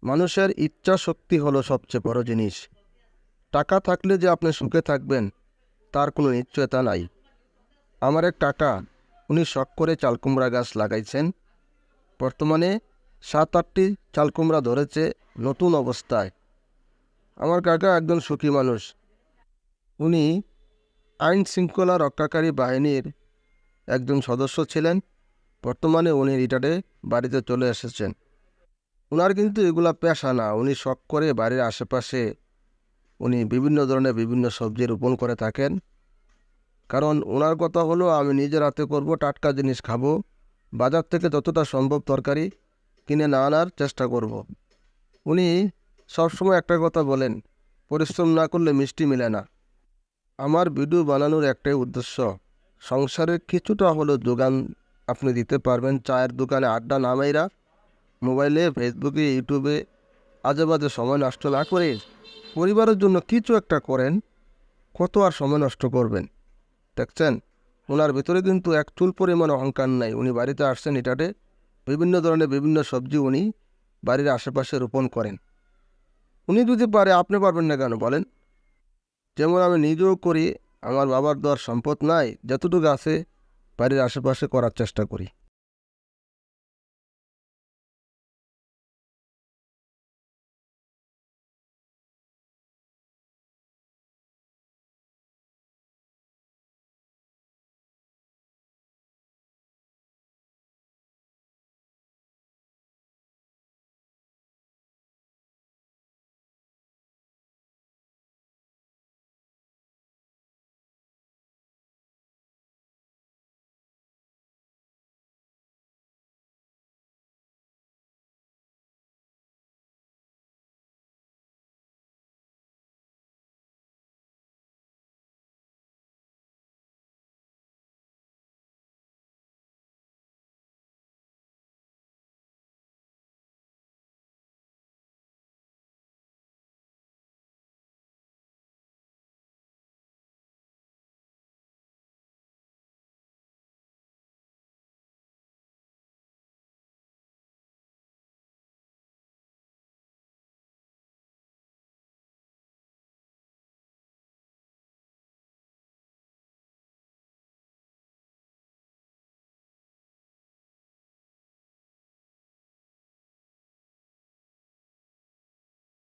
মানুষের ইচ্ছা শক্তি হলো সবচেয়ে বড় জিনিস। টাকা থাকলে যে আপনি সুখে থাকবেন তার কোনো নিশ্চয়তা নাই। আমার এক কাকা, উনি শখ করে চালকুমড়া গাছ লাগাইছেন। বর্তমানে 7-8টি চালকুমড়া ধরেছে নতুন অবস্থায়। আমার কাকা একজন সুখী মানুষ। উনি আইন শৃঙ্খলা রক্ষাকারী বাহিনীর একজন সদস্য ছিলেন। বর্তমানে উনি রিটায়ার্ডে বাড়িতে চলে এসেছেন। ওনার কিন্তু এগুলা পেশা না, উনি শখ করে বাড়ির আশেপাশে উনি বিভিন্ন ধরনের বিভিন্ন সবজি রোপণ করে থাকেন। কারণ ওনার কথা হলো, আমি নিজের হাতে করব, টাটকা জিনিস খাবো, বাজার থেকে যতটা সম্ভব তরকারি কিনে না আনার চেষ্টা করব। উনি সবসময় একটা কথা বলেন, পরিশ্রম না করলে মিষ্টি মেলে না। আমার ভিডিও বানানোর একটাই উদ্দেশ্য, সংসারে কিছুটা হলো যোগান আপনি দিতে পারবেন। চায়ের দোকানে আড্ডা না মাইরা মোবাইলে, ফেসবুকে, ইউটিউবে আজে বাজে সময় নষ্ট না করে পরিবারের জন্য কিছু একটা করেন। কত আর সময় নষ্ট করবেন? দেখছেন, ওনার ভিতরে কিন্তু এক চুল পরিমাণ অহংকার নাই। উনি বাড়িতে আসছেন এটাতে বিভিন্ন ধরনের বিভিন্ন সবজি উনি বাড়ির আশেপাশে রোপণ করেন। উনি যদি পারে, আপনি পারবেন না কেন বলেন? যেমন আমি নিজেও করি, আমার বাবার তো আর সম্পদ নাই, যতটুকু আছে বাড়ির আশেপাশে করার চেষ্টা করি।